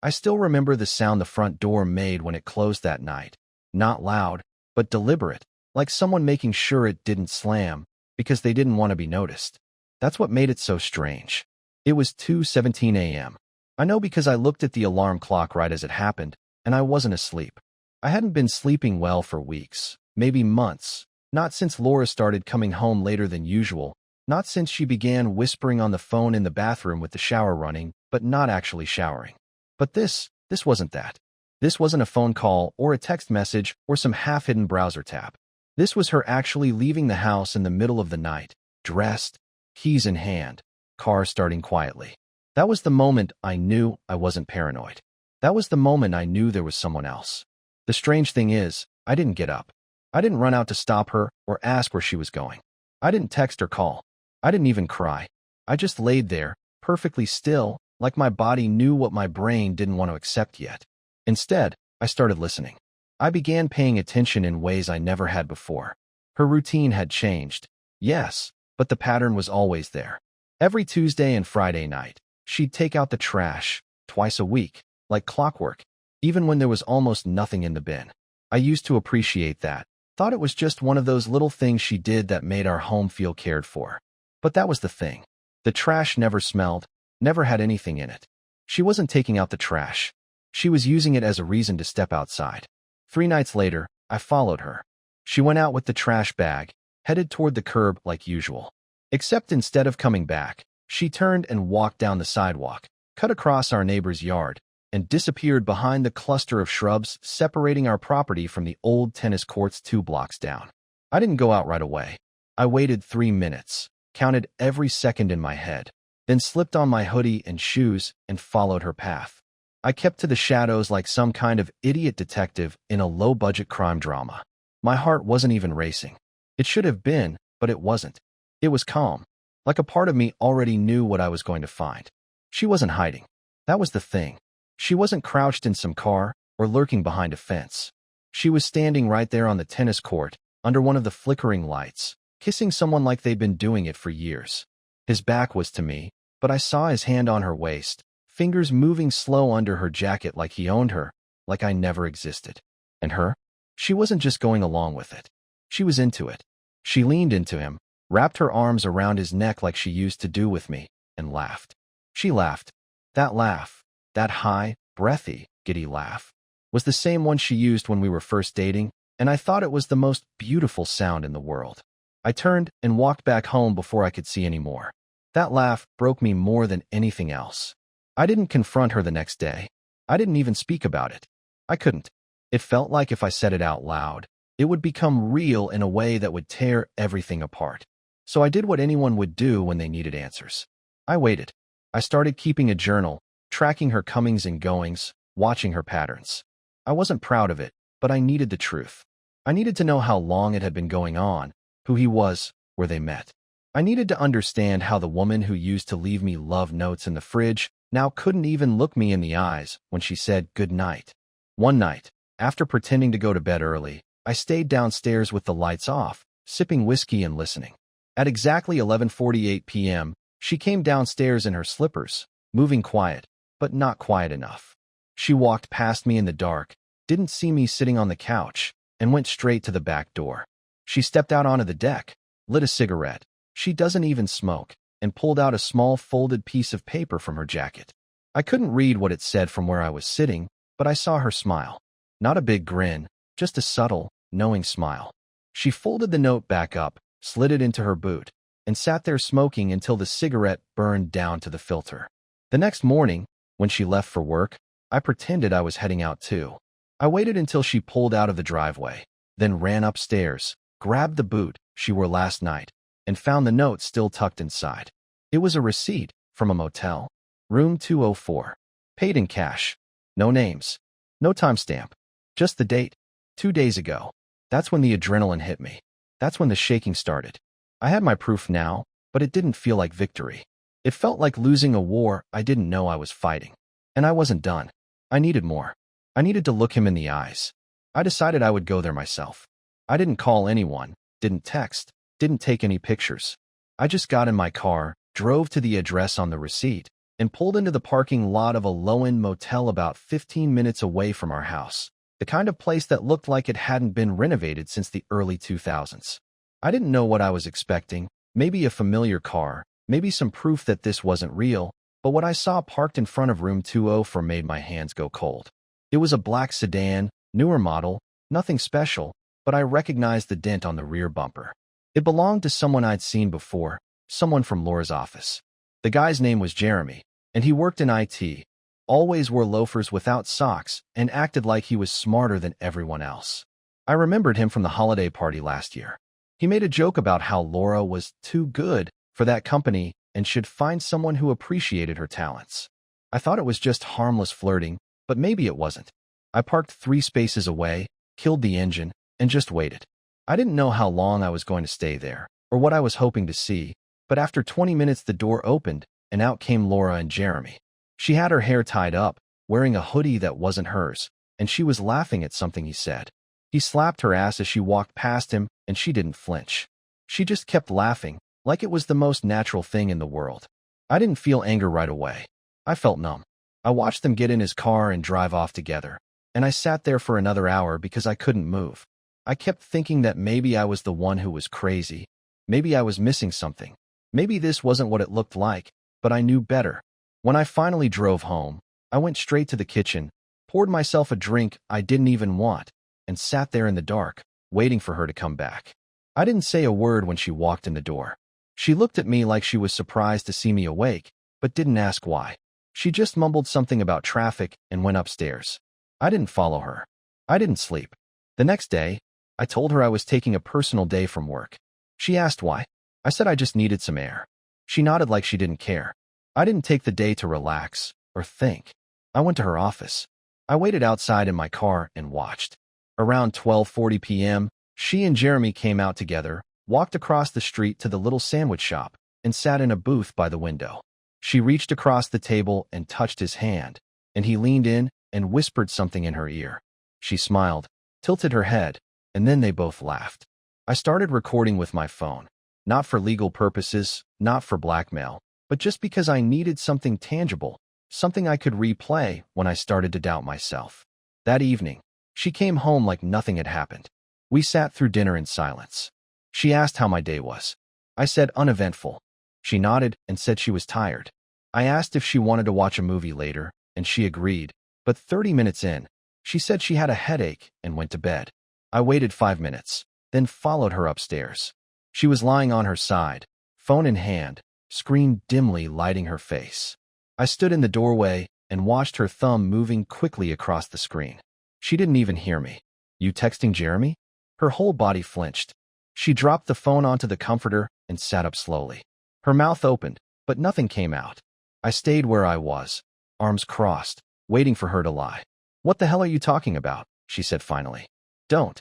I still remember the sound the front door made when it closed that night. Not loud, but deliberate, like someone making sure it didn't slam, because they didn't want to be noticed. That's what made it so strange. It was 2:17 a.m. I know because I looked at the alarm clock right as it happened, and I wasn't asleep. I hadn't been sleeping well for weeks, maybe months, not since Laura started coming home later than usual, not since she began whispering on the phone in the bathroom with the shower running, but not actually showering. But this wasn't that. This wasn't a phone call or a text message or some half-hidden browser tab. This was her actually leaving the house in the middle of the night, dressed, keys in hand, car starting quietly. That was the moment I knew I wasn't paranoid. That was the moment I knew there was someone else. The strange thing is, I didn't get up. I didn't run out to stop her or ask where she was going. I didn't text or call. I didn't even cry. I just laid there, perfectly still, like my body knew what my brain didn't want to accept yet. Instead, I started listening. I began paying attention in ways I never had before. Her routine had changed, yes, but the pattern was always there. Every Tuesday and Friday night, she'd take out the trash, twice a week, like clockwork, even when there was almost nothing in the bin. I used to appreciate that, thought it was just one of those little things she did that made our home feel cared for. But that was the thing. The trash never smelled, never had anything in it. She wasn't taking out the trash. She was using it as a reason to step outside. 3 nights later, I followed her. She went out with the trash bag, headed toward the curb like usual. Except instead of coming back, she turned and walked down the sidewalk, cut across our neighbor's yard, and disappeared behind the cluster of shrubs separating our property from the old tennis courts 2 blocks down. I didn't go out right away. I waited 3 minutes, counted every second in my head, then slipped on my hoodie and shoes and followed her path. I kept to the shadows like some kind of idiot detective in a low-budget crime drama. My heart wasn't even racing. It should have been, but it wasn't. It was calm, like a part of me already knew what I was going to find. She wasn't hiding. That was the thing. She wasn't crouched in some car or lurking behind a fence. She was standing right there on the tennis court, under one of the flickering lights, kissing someone like they'd been doing it for years. His back was to me, but I saw his hand on her waist, fingers moving slow under her jacket like he owned her, like I never existed. And her? She wasn't just going along with it. She was into it. She leaned into him, wrapped her arms around his neck like she used to do with me, and laughed. She laughed. That laugh, that high, breathy, giddy laugh, was the same one she used when we were first dating, and I thought it was the most beautiful sound in the world. I turned and walked back home before I could see any more. That laugh broke me more than anything else. I didn't confront her the next day. I didn't even speak about it. I couldn't. It felt like if I said it out loud, it would become real in a way that would tear everything apart. So I did what anyone would do when they needed answers. I waited. I started keeping a journal, tracking her comings and goings, watching her patterns. I wasn't proud of it, but I needed the truth. I needed to know how long it had been going on, who he was, where they met. I needed to understand how the woman who used to leave me love notes in the fridge now couldn't even look me in the eyes when she said good night. One night, after pretending to go to bed early, I stayed downstairs with the lights off, sipping whiskey and listening. At exactly 11:48 p.m., she came downstairs in her slippers, moving quiet, but not quiet enough. She walked past me in the dark, didn't see me sitting on the couch, and went straight to the back door. She stepped out onto the deck, lit a cigarette. She doesn't even smoke, and pulled out a small folded piece of paper from her jacket. I couldn't read what it said from where I was sitting, but I saw her smile. Not a big grin, just a subtle, knowing smile. She folded the note back up, slid it into her boot, and sat there smoking until the cigarette burned down to the filter. The next morning, when she left for work, I pretended I was heading out too. I waited until she pulled out of the driveway, then ran upstairs, grabbed the boot she wore last night, and found the note still tucked inside. It was a receipt from a motel. Room 204. Paid in cash. No names. No timestamp. Just the date. 2 days ago. That's when the adrenaline hit me. That's when the shaking started. I had my proof now, but it didn't feel like victory. It felt like losing a war I didn't know I was fighting. And I wasn't done. I needed more. I needed to look him in the eyes. I decided I would go there myself. I didn't call anyone, didn't text, didn't take any pictures. I just got in my car, drove to the address on the receipt, and pulled into the parking lot of a low-end motel about 15 minutes away from our house, the kind of place that looked like it hadn't been renovated since the early 2000s. I didn't know what I was expecting, maybe a familiar car, maybe some proof that this wasn't real, but what I saw parked in front of room 204 made my hands go cold. It was a black sedan, newer model, nothing special, but I recognized the dent on the rear bumper. It belonged to someone I'd seen before, someone from Laura's office. The guy's name was Jeremy, and he worked in IT, always wore loafers without socks, and acted like he was smarter than everyone else. I remembered him from the holiday party last year. He made a joke about how Laura was too good for that company and should find someone who appreciated her talents. I thought it was just harmless flirting, but maybe it wasn't. I parked 3 spaces away, killed the engine, and just waited. I didn't know how long I was going to stay there, or what I was hoping to see, but after 20 minutes the door opened, and out came Laura and Jeremy. She had her hair tied up, wearing a hoodie that wasn't hers, and she was laughing at something he said. He slapped her ass as she walked past him, and she didn't flinch. She just kept laughing, like it was the most natural thing in the world. I didn't feel anger right away. I felt numb. I watched them get in his car and drive off together, and I sat there for another hour because I couldn't move. I kept thinking that maybe I was the one who was crazy. Maybe I was missing something. Maybe this wasn't what it looked like, but I knew better. When I finally drove home, I went straight to the kitchen, poured myself a drink I didn't even want, and sat there in the dark, waiting for her to come back. I didn't say a word when she walked in the door. She looked at me like she was surprised to see me awake, but didn't ask why. She just mumbled something about traffic and went upstairs. I didn't follow her. I didn't sleep. The next day, I told her I was taking a personal day from work. She asked why. I said I just needed some air. She nodded like she didn't care. I didn't take the day to relax or think. I went to her office. I waited outside in my car and watched. Around 12:40 p.m., she and Jeremy came out together, walked across the street to the little sandwich shop, and sat in a booth by the window. She reached across the table and touched his hand, and he leaned in and whispered something in her ear. She smiled, tilted her head, and then they both laughed. I started recording with my phone, not for legal purposes, not for blackmail, but just because I needed something tangible, something I could replay when I started to doubt myself. That evening, she came home like nothing had happened. We sat through dinner in silence. She asked how my day was. I said uneventful. She nodded and said she was tired. I asked if she wanted to watch a movie later, and she agreed, but 30 minutes in, she said she had a headache and went to bed. I waited 5 minutes, then followed her upstairs. She was lying on her side, phone in hand, screen dimly lighting her face. I stood in the doorway and watched her thumb moving quickly across the screen. She didn't even hear me. "You texting Jeremy?" Her whole body flinched. She dropped the phone onto the comforter and sat up slowly. Her mouth opened, but nothing came out. I stayed where I was, arms crossed, waiting for her to lie. "What the hell are you talking about?" she said finally. Don't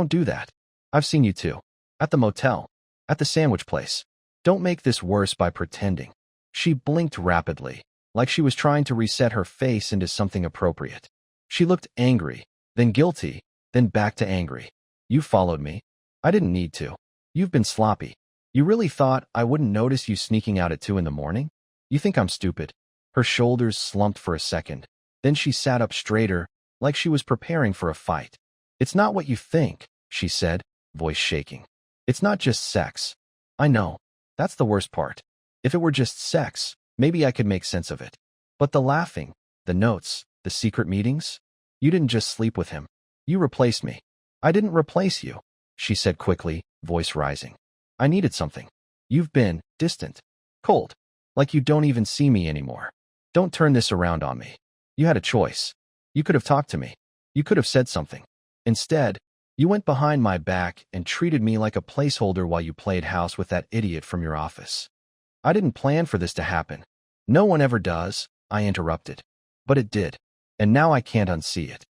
do that. I've seen you too. At the motel. At the sandwich place. Don't make this worse by pretending." She blinked rapidly, like she was trying to reset her face into something appropriate. She looked angry, then guilty, then back to angry. "You followed me. I didn't need to. You've been sloppy. You really thought I wouldn't notice you sneaking out at 2 in the morning? You think I'm stupid?" Her shoulders slumped for a second. Then she sat up straighter, like she was preparing for a fight. "It's not what you think," she said, voice shaking. "It's not just sex. I know. That's the worst part. If it were just sex, maybe I could make sense of it. But the laughing, the notes, the secret meetings? You didn't just sleep with him. You replaced me." "I didn't replace you," she said quickly, voice rising. "I needed something. You've been distant, cold, like you don't even see me anymore. Don't turn this around on me. You had a choice. You could have talked to me. You could have said something. Instead, you went behind my back and treated me like a placeholder while you played house with that idiot from your office." "I didn't plan for this to happen." "No one ever does," I interrupted. "But it did, and now I can't unsee it."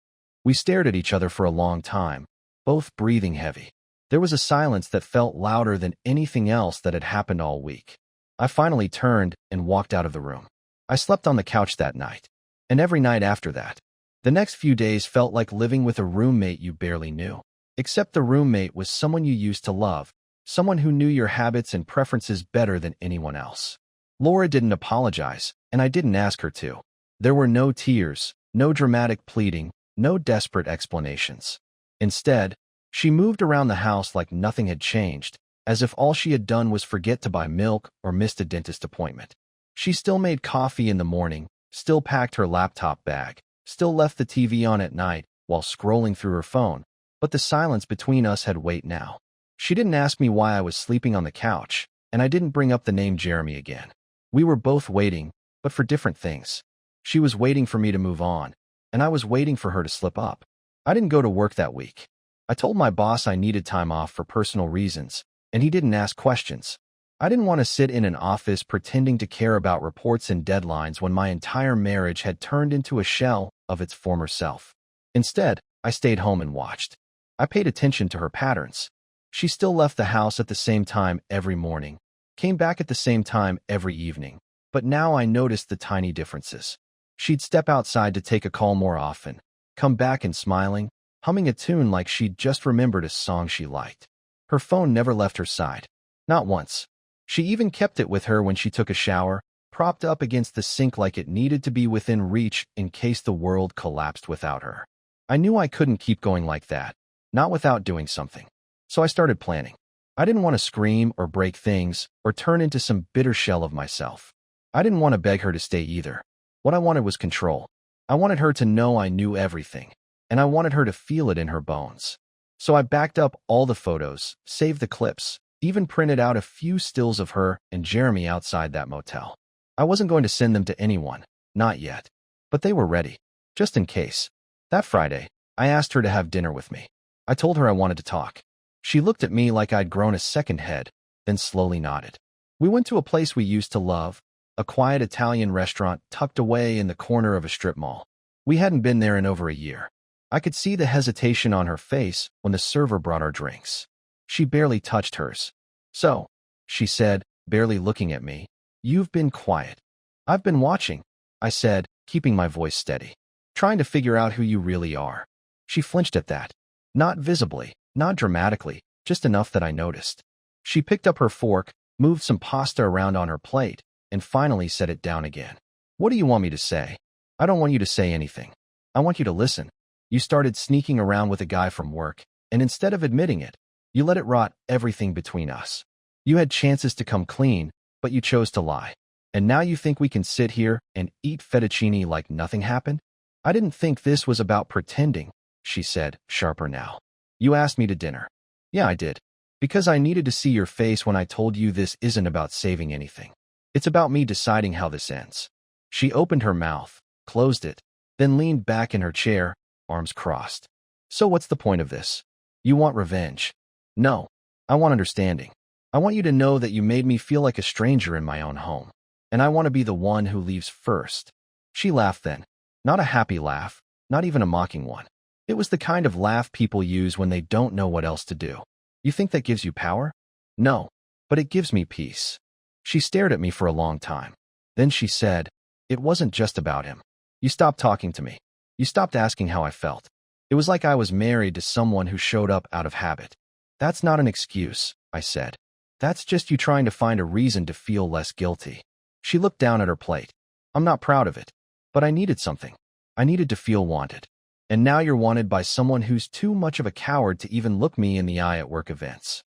We stared at each other for a long time, both breathing heavy. There was a silence that felt louder than anything else that had happened all week. I finally turned and walked out of the room. I slept on the couch that night, and every night after that. The next few days felt like living with a roommate you barely knew. Except the roommate was someone you used to love, someone who knew your habits and preferences better than anyone else. Laura didn't apologize, and I didn't ask her to. There were no tears, no dramatic pleading, no desperate explanations. Instead, she moved around the house like nothing had changed, as if all she had done was forget to buy milk or missed a dentist appointment. She still made coffee in the morning, still packed her laptop bag, still left the TV on at night while scrolling through her phone, but the silence between us had weight now. She didn't ask me why I was sleeping on the couch, and I didn't bring up the name Jeremy again. We were both waiting, but for different things. She was waiting for me to move on, and I was waiting for her to slip up. I didn't go to work that week. I told my boss I needed time off for personal reasons, and he didn't ask questions. I didn't want to sit in an office pretending to care about reports and deadlines when my entire marriage had turned into a shell of its former self. Instead, I stayed home and watched. I paid attention to her patterns. She still left the house at the same time every morning, came back at the same time every evening, but now I noticed the tiny differences. She'd step outside to take a call more often, come back and smiling, humming a tune like she'd just remembered a song she liked. Her phone never left her side. Not once. She even kept it with her when she took a shower, propped up against the sink like it needed to be within reach in case the world collapsed without her. I knew I couldn't keep going like that, not without doing something. So I started planning. I didn't want to scream or break things or turn into some bitter shell of myself. I didn't want to beg her to stay either. What I wanted was control. I wanted her to know I knew everything, and I wanted her to feel it in her bones. So I backed up all the photos, saved the clips, even printed out a few stills of her and Jeremy outside that motel. I wasn't going to send them to anyone, not yet, but they were ready, just in case. That Friday, I asked her to have dinner with me. I told her I wanted to talk. She looked at me like I'd grown a second head, then slowly nodded. We went to a place we used to love, a quiet Italian restaurant tucked away in the corner of a strip mall. We hadn't been there in over a year. I could see the hesitation on her face when the server brought our drinks. She barely touched hers. "So," she said, barely looking at me, "you've been quiet." "I've been watching," I said, keeping my voice steady, "trying to figure out who you really are." She flinched at that. Not visibly, not dramatically, just enough that I noticed. She picked up her fork, moved some pasta around on her plate, and finally set it down again. "What do you want me to say?" "I don't want you to say anything. I want you to listen. You started sneaking around with a guy from work, and instead of admitting it, you let it rot everything between us. You had chances to come clean, but you chose to lie. And now you think we can sit here and eat fettuccine like nothing happened?" "I didn't think this was about pretending," she said, sharper now. "You asked me to dinner." "Yeah, I did. Because I needed to see your face when I told you this isn't about saving anything. It's about me deciding how this ends." She opened her mouth, closed it, then leaned back in her chair, arms crossed. "So what's the point of this? You want revenge?" "No. I want understanding. I want you to know that you made me feel like a stranger in my own home. And I want to be the one who leaves first." She laughed then. Not a happy laugh, not even a mocking one. It was the kind of laugh people use when they don't know what else to do. "You think that gives you power?" "No, but it gives me peace." She stared at me for a long time. Then she said, "It wasn't just about him. You stopped talking to me. You stopped asking how I felt. It was like I was married to someone who showed up out of habit." "That's not an excuse," I said. "That's just you trying to find a reason to feel less guilty." She looked down at her plate. "I'm not proud of it, but I needed something. I needed to feel wanted. And now you're wanted by someone who's too much of a coward to even look me in the eye at work events."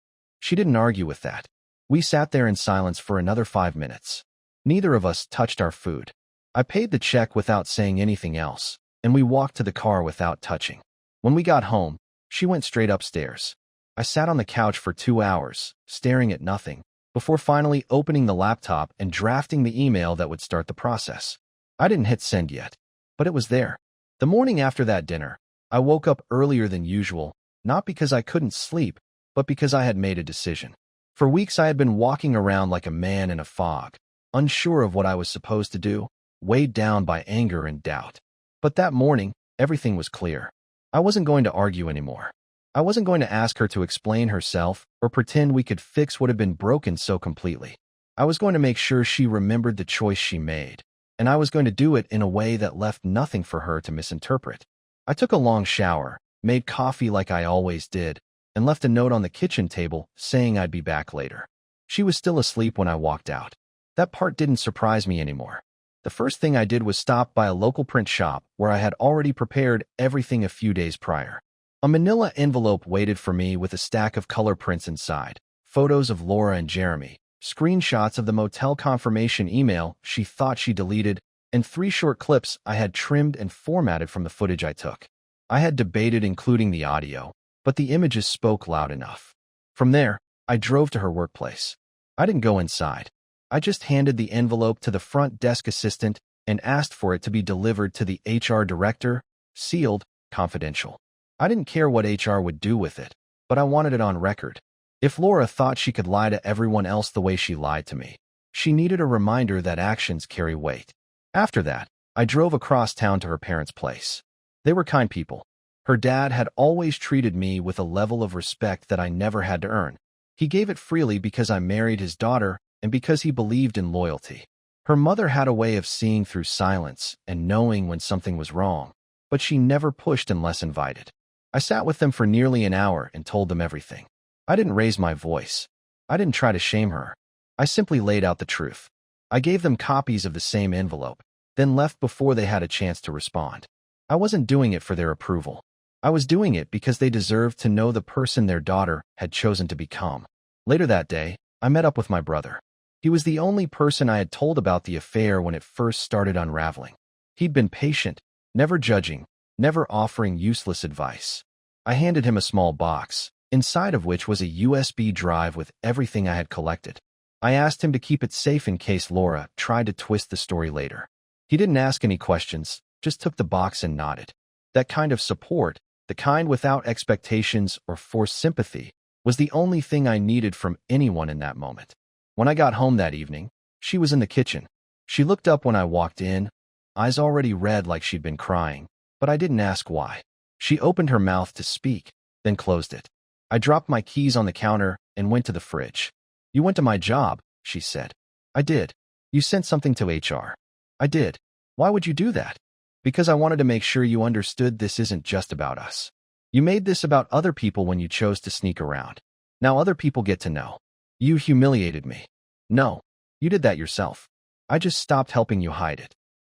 She didn't argue with that. We sat there in silence for another 5 minutes. Neither of us touched our food. I paid the check without saying anything else, and we walked to the car without touching. When we got home, she went straight upstairs. I sat on the couch for 2 hours, staring at nothing, before finally opening the laptop and drafting the email that would start the process. I didn't hit send yet, but it was there. The morning after that dinner, I woke up earlier than usual, not because I couldn't sleep, but because I had made a decision. For weeks I had been walking around like a man in a fog, unsure of what I was supposed to do, weighed down by anger and doubt. But that morning, everything was clear. I wasn't going to argue anymore. I wasn't going to ask her to explain herself or pretend we could fix what had been broken so completely. I was going to make sure she remembered the choice she made, and I was going to do it in a way that left nothing for her to misinterpret. I took a long shower, made coffee like I always did, and left a note on the kitchen table saying I'd be back later. She was still asleep when I walked out. That part didn't surprise me anymore. The first thing I did was stop by a local print shop where I had already prepared everything a few days prior. A manila envelope waited for me with a stack of color prints inside, photos of Laura and Jeremy, screenshots of the motel confirmation email she thought she deleted, and 3 short clips I had trimmed and formatted from the footage I took. I had debated including the audio, but the images spoke loud enough. From there, I drove to her workplace. I didn't go inside. I just handed the envelope to the front desk assistant and asked for it to be delivered to the HR director, sealed, confidential. I didn't care what HR would do with it, but I wanted it on record. If Laura thought she could lie to everyone else the way she lied to me, she needed a reminder that actions carry weight. After that, I drove across town to her parents' place. They were kind people. Her dad had always treated me with a level of respect that I never had to earn. He gave it freely because I married his daughter and because he believed in loyalty. Her mother had a way of seeing through silence and knowing when something was wrong, but she never pushed unless invited. I sat with them for nearly an hour and told them everything. I didn't raise my voice. I didn't try to shame her. I simply laid out the truth. I gave them copies of the same envelope, then left before they had a chance to respond. I wasn't doing it for their approval. I was doing it because they deserved to know the person their daughter had chosen to become. Later that day, I met up with my brother. He was the only person I had told about the affair when it first started unraveling. He'd been patient, never judging, never offering useless advice. I handed him a small box, inside of which was a USB drive with everything I had collected. I asked him to keep it safe in case Laura tried to twist the story later. He didn't ask any questions, just took the box and nodded. That kind of support, the kind without expectations or forced sympathy, was the only thing I needed from anyone in that moment. When I got home that evening, she was in the kitchen. She looked up when I walked in, eyes already red like she'd been crying, but I didn't ask why. She opened her mouth to speak, then closed it. I dropped my keys on the counter and went to the fridge. "You went to my job," she said. "I did. You sent something to HR." "I did. Why would you do that?" "Because I wanted to make sure you understood this isn't just about us. You made this about other people when you chose to sneak around. Now other people get to know. You humiliated me." "No, you did that yourself. I just stopped helping you hide it."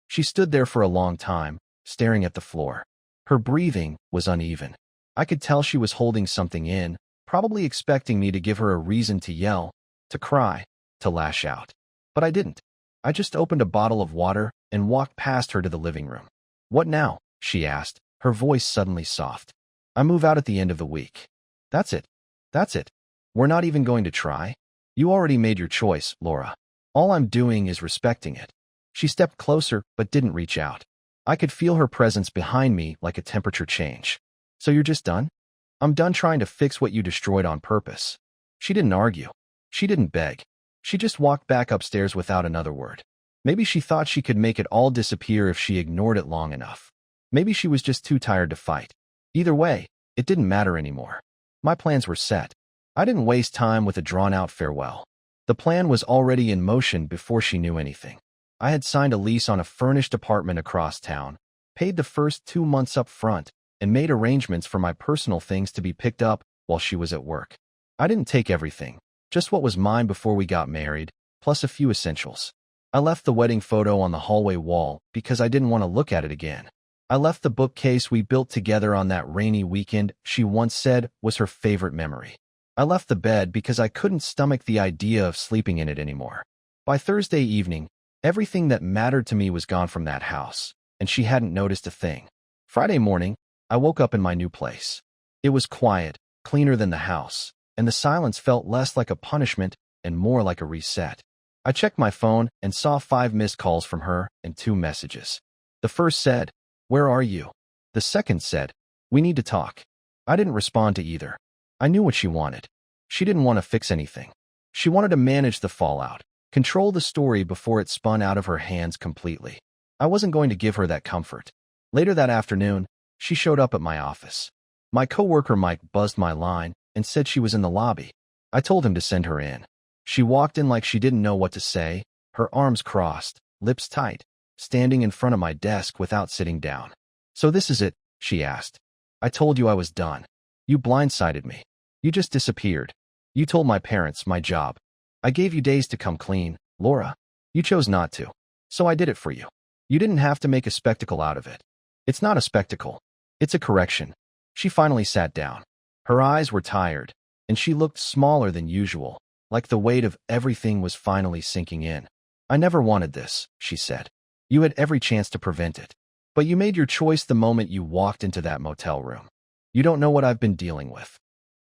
She stood there for a long time, staring at the floor. Her breathing was uneven. I could tell she was holding something in, probably expecting me to give her a reason to yell, to cry, to lash out. But I didn't. I just opened a bottle of water and walked past her to the living room. "What now?" she asked, her voice suddenly soft. "I move out at the end of the week." "That's it. That's it. We're not even going to try? You already made your choice, Laura. All I'm doing is respecting it." She stepped closer but didn't reach out. I could feel her presence behind me like a temperature change. "So you're just done?" "I'm done trying to fix what you destroyed on purpose." She didn't argue. She didn't beg. She just walked back upstairs without another word. Maybe she thought she could make it all disappear if she ignored it long enough. Maybe she was just too tired to fight. Either way, it didn't matter anymore. My plans were set. I didn't waste time with a drawn-out farewell. The plan was already in motion before she knew anything. I had signed a lease on a furnished apartment across town, paid the first 2 months up front, and made arrangements for my personal things to be picked up while she was at work. I didn't take everything, just what was mine before we got married, plus a few essentials. I left the wedding photo on the hallway wall because I didn't want to look at it again. I left the bookcase we built together on that rainy weekend she once said was her favorite memory. I left the bed because I couldn't stomach the idea of sleeping in it anymore. By Thursday evening, everything that mattered to me was gone from that house, and she hadn't noticed a thing. Friday morning, I woke up in my new place. It was quiet, cleaner than the house, and the silence felt less like a punishment and more like a reset. I checked my phone and saw 5 missed calls from her and 2 messages. The first said, "Where are you?" The second said, "We need to talk." I didn't respond to either. I knew what she wanted. She didn't want to fix anything. She wanted to manage the fallout, control the story before it spun out of her hands completely. I wasn't going to give her that comfort. Later that afternoon, she showed up at my office. My coworker Mike buzzed my line and said she was in the lobby. I told him to send her in. She walked in like she didn't know what to say, her arms crossed, lips tight, standing in front of my desk without sitting down. "So this is it?" she asked. "I told you I was done. You blindsided me. You just disappeared. You told my parents my job. I gave you days to come clean, Laura. You chose not to. So I did it for you. You didn't have to make a spectacle out of it. It's not a spectacle. It's a correction. She finally sat down. Her eyes were tired, and she looked smaller than usual, like the weight of everything was finally sinking in. I never wanted this, she said. You had every chance to prevent it. But you made your choice the moment you walked into that motel room. You don't know what I've been dealing with.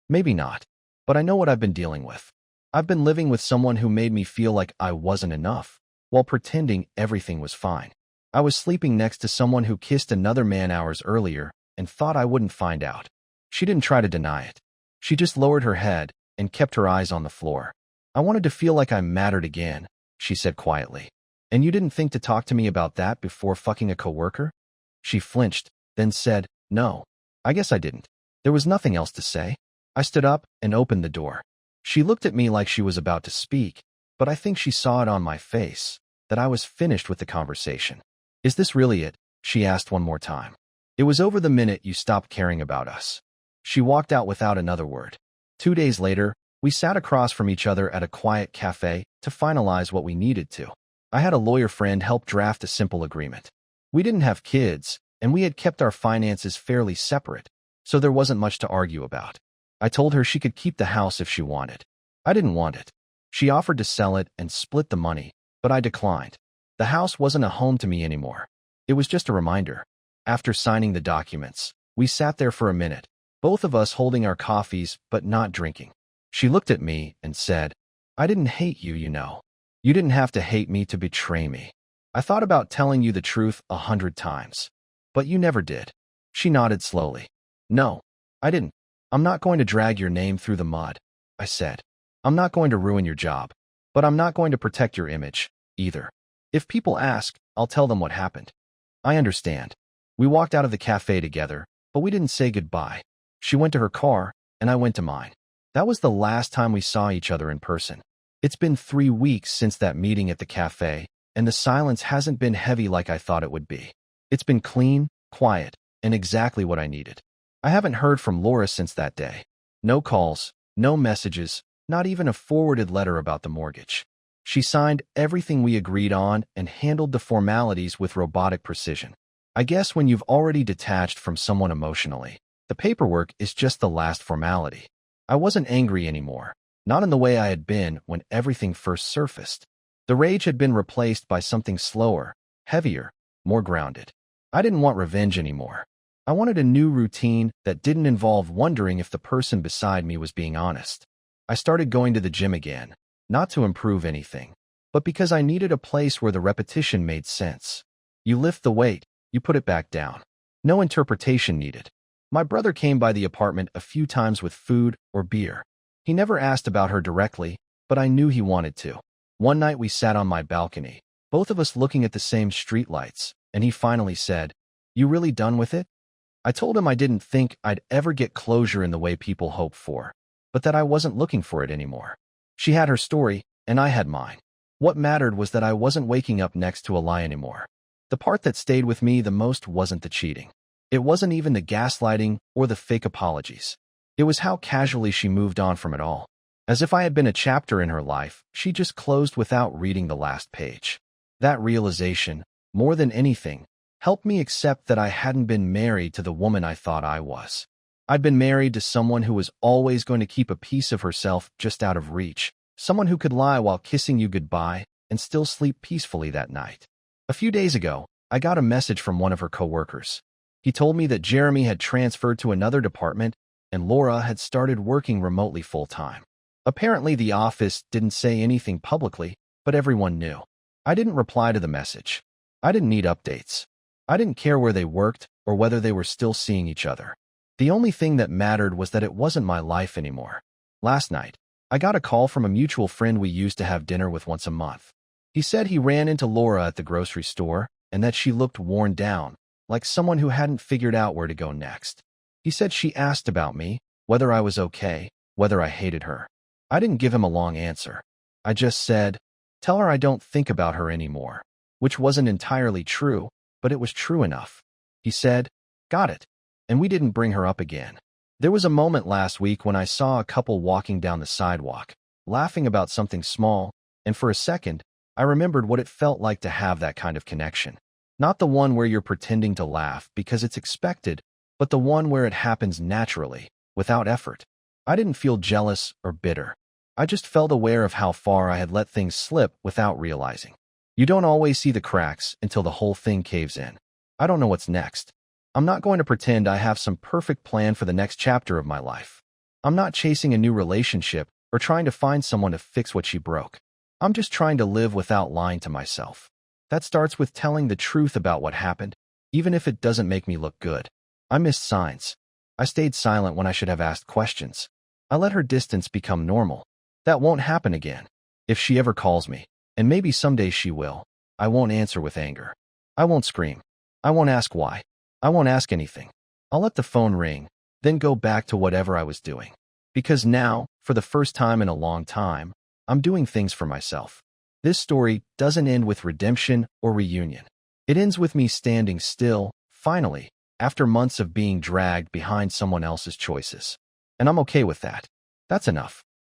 Maybe not, but I know what I've been dealing with. I've been living with someone who made me feel like I wasn't enough, while pretending everything was fine. I was sleeping next to someone who kissed another man hours earlier and thought I wouldn't find out. She didn't try to deny it. She just lowered her head and kept her eyes on the floor. I wanted to feel like I mattered again, she said quietly. And you didn't think to talk to me about that before fucking a coworker? She flinched, then said, no, I guess I didn't. There was nothing else to say. I stood up and opened the door. She looked at me like she was about to speak, but I think she saw it on my face, that I was finished with the conversation. Is this really it? She asked one more time. It was over the minute you stopped caring about us. She walked out without another word. 2 days later, we sat across from each other at a quiet cafe to finalize what we needed to. I had a lawyer friend help draft a simple agreement. We didn't have kids, and we had kept our finances fairly separate, so there wasn't much to argue about. I told her she could keep the house if she wanted. I didn't want it. She offered to sell it and split the money, but I declined. The house wasn't a home to me anymore. It was just a reminder. After signing the documents, we sat there for a minute, both of us holding our coffees but not drinking. She looked at me and said, I didn't hate you, you know. You didn't have to hate me to betray me. I thought about telling you the truth 100 times, but you never did. She nodded slowly. No, I didn't. I'm not going to drag your name through the mud, I said. I'm not going to ruin your job, but I'm not going to protect your image, either. If people ask, I'll tell them what happened. I understand. We walked out of the cafe together, but we didn't say goodbye. She went to her car, and I went to mine. That was the last time we saw each other in person. It's been 3 weeks since that meeting at the cafe, and the silence hasn't been heavy like I thought it would be. It's been clean, quiet, and exactly what I needed. I haven't heard from Laura since that day. No calls, no messages, not even a forwarded letter about the mortgage. She signed everything we agreed on and handled the formalities with robotic precision. I guess when you've already detached from someone emotionally, the paperwork is just the last formality. I wasn't angry anymore, not in the way I had been when everything first surfaced. The rage had been replaced by something slower, heavier, more grounded. I didn't want revenge anymore. I wanted a new routine that didn't involve wondering if the person beside me was being honest. I started going to the gym again, not to improve anything, but because I needed a place where the repetition made sense. You lift the weight, you put it back down. No interpretation needed. My brother came by the apartment a few times with food or beer. He never asked about her directly, but I knew he wanted to. One night we sat on my balcony, both of us looking at the same streetlights, and he finally said, "You really done with it?" I told him I didn't think I'd ever get closure in the way people hope for, but that I wasn't looking for it anymore. She had her story, and I had mine. What mattered was that I wasn't waking up next to a lie anymore. The part that stayed with me the most wasn't the cheating. It wasn't even the gaslighting or the fake apologies. It was how casually she moved on from it all. As if I had been a chapter in her life, she just closed without reading the last page. That realization, more than anything, helped me accept that I hadn't been married to the woman I thought I was. I'd been married to someone who was always going to keep a piece of herself just out of reach, someone who could lie while kissing you goodbye and still sleep peacefully that night. A few days ago, I got a message from one of her coworkers. He told me that Jeremy had transferred to another department and Laura had started working remotely full-time. Apparently, the office didn't say anything publicly, but everyone knew. I didn't reply to the message. I didn't need updates. I didn't care where they worked or whether they were still seeing each other. The only thing that mattered was that it wasn't my life anymore. Last night, I got a call from a mutual friend we used to have dinner with once a month. He said he ran into Laura at the grocery store and that she looked worn down, like someone who hadn't figured out where to go next. He said she asked about me, whether I was okay, whether I hated her. I didn't give him a long answer. I just said, "Tell her I don't think about her anymore," which wasn't entirely true, but it was true enough. He said, "Got it," and we didn't bring her up again. There was a moment last week when I saw a couple walking down the sidewalk, laughing about something small, and for a second, I remembered what it felt like to have that kind of connection. Not the one where you're pretending to laugh because it's expected, but the one where it happens naturally, without effort. I didn't feel jealous or bitter. I just felt aware of how far I had let things slip without realizing. You don't always see the cracks until the whole thing caves in. I don't know what's next. I'm not going to pretend I have some perfect plan for the next chapter of my life. I'm not chasing a new relationship or trying to find someone to fix what she broke. I'm just trying to live without lying to myself. That starts with telling the truth about what happened, even if it doesn't make me look good. I missed signs. I stayed silent when I should have asked questions. I let her distance become normal. That won't happen again. If she ever calls me, and maybe someday she will, I won't answer with anger. I won't scream. I won't ask why. I won't ask anything. I'll let the phone ring, then go back to whatever I was doing. Because now, for the first time in a long time, I'm doing things for myself. This story doesn't end with redemption or reunion. It ends with me standing still, finally, after months of being dragged behind someone else's choices. And I'm okay with that. That's enough.